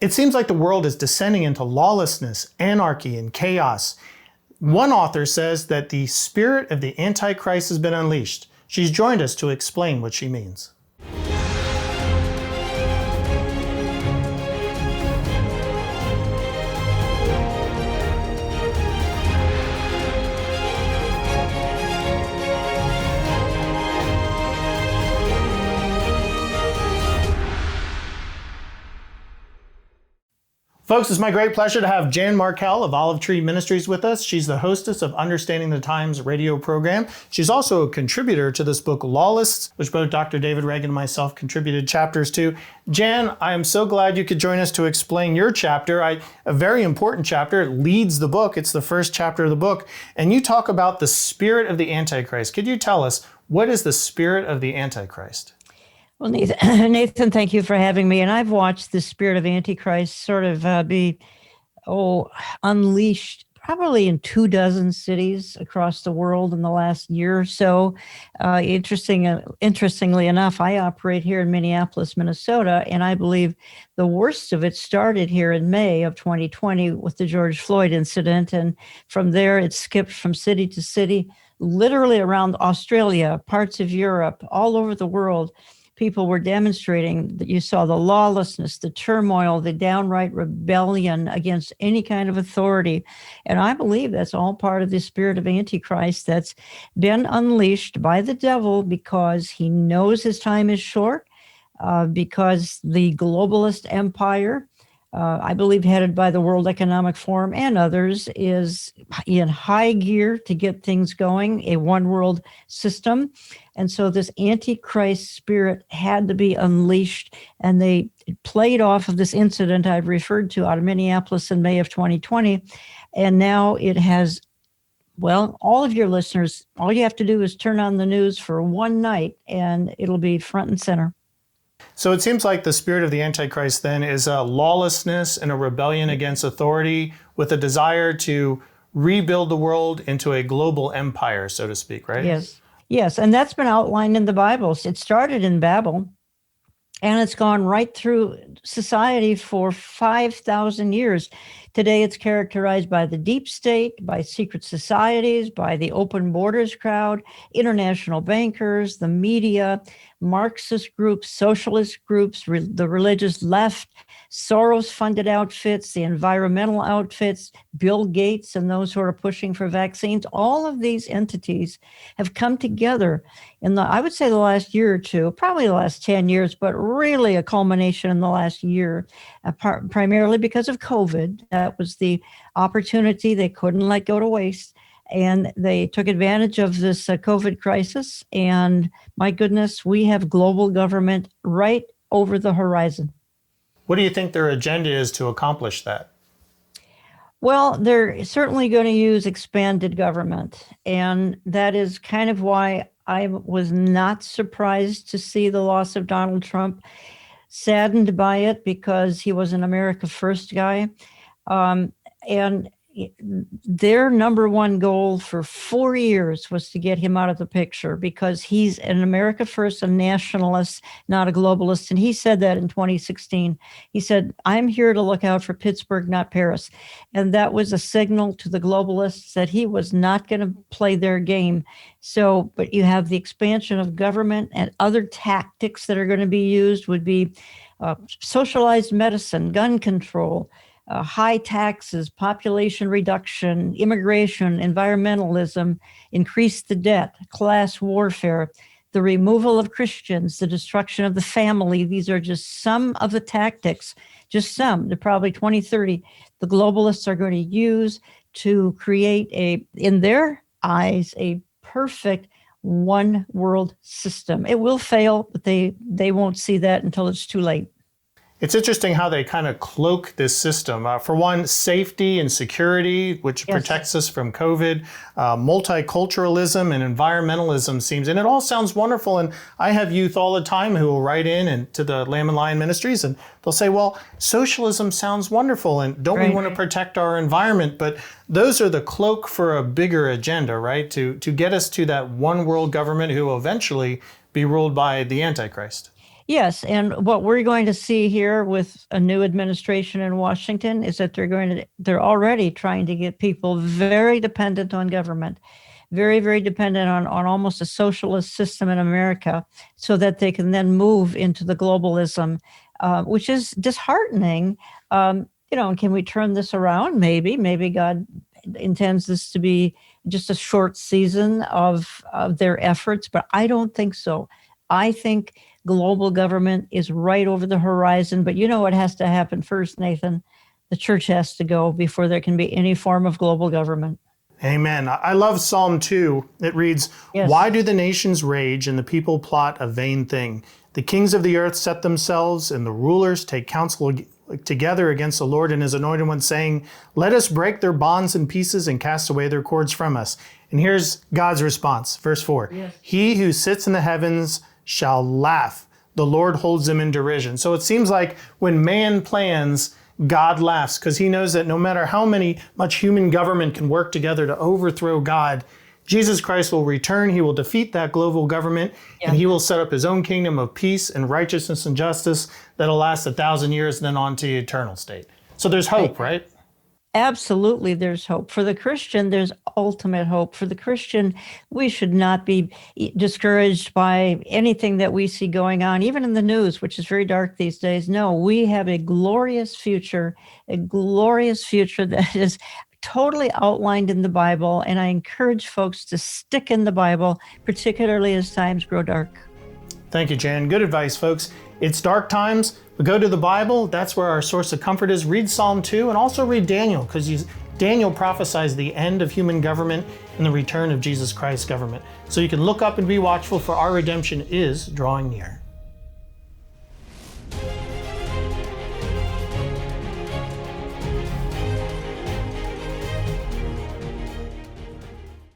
It seems like the world is descending into lawlessness, anarchy, and chaos. One author says that the spirit of the Antichrist has been unleashed. She's joined us to explain what she means. Folks, it's my great pleasure to have Jan Markell of Olive Tree Ministries with us. She's the hostess of Understanding the Times radio program. She's also a contributor to this book, Lawless, which both Dr. David Reagan and myself contributed chapters to. Jan, I am so glad you could join us to explain your chapter. A very important chapter. It leads the book. It's the first chapter of the book. And you talk about the spirit of the Antichrist. Could you tell us, what is the spirit of the Antichrist? Well, Nathan, thank you for having me. And I've watched the spirit of Antichrist sort of be unleashed probably in 24 cities across the world in the last year or so. Interestingly enough, I operate here in Minneapolis, Minnesota, and I believe the worst of it started here in May of 2020 with the George Floyd incident. And from there, it skipped from city to city, literally around Australia, parts of Europe, all over the world. People were demonstrating that you saw the lawlessness, the turmoil, the downright rebellion against any kind of authority. And I believe that's all part of the spirit of Antichrist that's been unleashed by the devil because he knows his time is short, because the globalist empire, I believe headed by the World Economic Forum and others, is in high gear to get things going, a one world system. And so this Antichrist spirit had to be unleashed, and they played off of this incident I've referred to out of Minneapolis in May of 2020. And now it has, well, all of your listeners, all you have to do is turn on the news for one night and it'll be front and center. So it seems like the spirit of the Antichrist then is a lawlessness and a rebellion against authority with a desire to rebuild the world into a global empire, so to speak, right? Yes, and that's been outlined in the Bible. It started in Babel, and it's gone right through society for 5,000 years. Today, it's characterized by the deep state, by secret societies, by the open borders crowd, international bankers, the media, Marxist groups, socialist groups, the religious left, Soros-funded outfits, the environmental outfits, Bill Gates and those who are pushing for vaccines. All of these entities have come together in I would say the last year or two, probably the last 10 years, but really a culmination in the last year, primarily because of COVID. That was the opportunity they couldn't let go to waste. And they took advantage of this COVID crisis. And my goodness, we have global government right over the horizon. What do you think their agenda is to accomplish that? Well, they're certainly going to use expanded government. And that is kind of why I was not surprised to see the loss of Donald Trump, saddened by it because he was an America First guy. And their number one goal for 4 years was to get him out of the picture because he's an America First, a nationalist, not a globalist. And he said that in 2016. He said, I'm here to look out for Pittsburgh, not Paris. And that was a signal to the globalists that he was not going to play their game. So, but you have the expansion of government, and other tactics that are going to be used would be socialized medicine, gun control, high taxes, population reduction, immigration, environmentalism, increase the debt, class warfare, the removal of Christians, the destruction of the family. These are just some of the tactics, just some, they're probably 20, 30, the globalists are going to use to create in their eyes, a perfect one world system. It will fail, but they won't see that until it's too late. It's interesting how they kind of cloak this system. For one, safety and security, which protects us from COVID, multiculturalism and environmentalism seems, and it all sounds wonderful. And I have youth all the time who will write in and to the Lamb and Lion Ministries, and they'll say, well, socialism sounds wonderful, and don't we want to protect our environment? But those are the cloak for a bigger agenda, right? To get us to that one world government who will eventually be ruled by the Antichrist. Yes, and what we're going to see here with a new administration in Washington is that they're already trying to get people very dependent on government, very, very dependent on almost a socialist system in America, so that they can then move into the globalism, which is disheartening. Can we turn this around? Maybe God intends this to be just a short season of their efforts, but I don't think so. I think global government is right over the horizon, but you know what has to happen first, Nathan? The church has to go before there can be any form of global government. Amen. I love Psalm 2. It reads, Yes. Why do the nations rage and the people plot a vain thing? The kings of the earth set themselves and the rulers take counsel together against the Lord and his anointed one, saying, Let us break their bonds in pieces and cast away their cords from us. And here's God's response, verse 4. Yes. He who sits in the heavens shall laugh. The Lord holds them in derision. So it seems like when man plans, God laughs, because he knows that no matter how much human government can work together to overthrow God, Jesus Christ will return. He will defeat that global government, and he will set up his own kingdom of peace and righteousness and justice that'll last 1,000 years and then on to the eternal state. So there's hope, right? Absolutely, there's hope. For the Christian, there's ultimate hope. For the Christian, we should not be discouraged by anything that we see going on, even in the news, which is very dark these days. No, we have a glorious future that is totally outlined in the Bible. And I encourage folks to stick in the Bible, particularly as times grow dark. Thank you, Jan. Good advice, folks. It's dark times, but go to the Bible. That's where our source of comfort is. Read Psalm 2 and also read Daniel, because Daniel prophesies the end of human government and the return of Jesus Christ's government. So you can look up and be watchful, for our redemption is drawing near.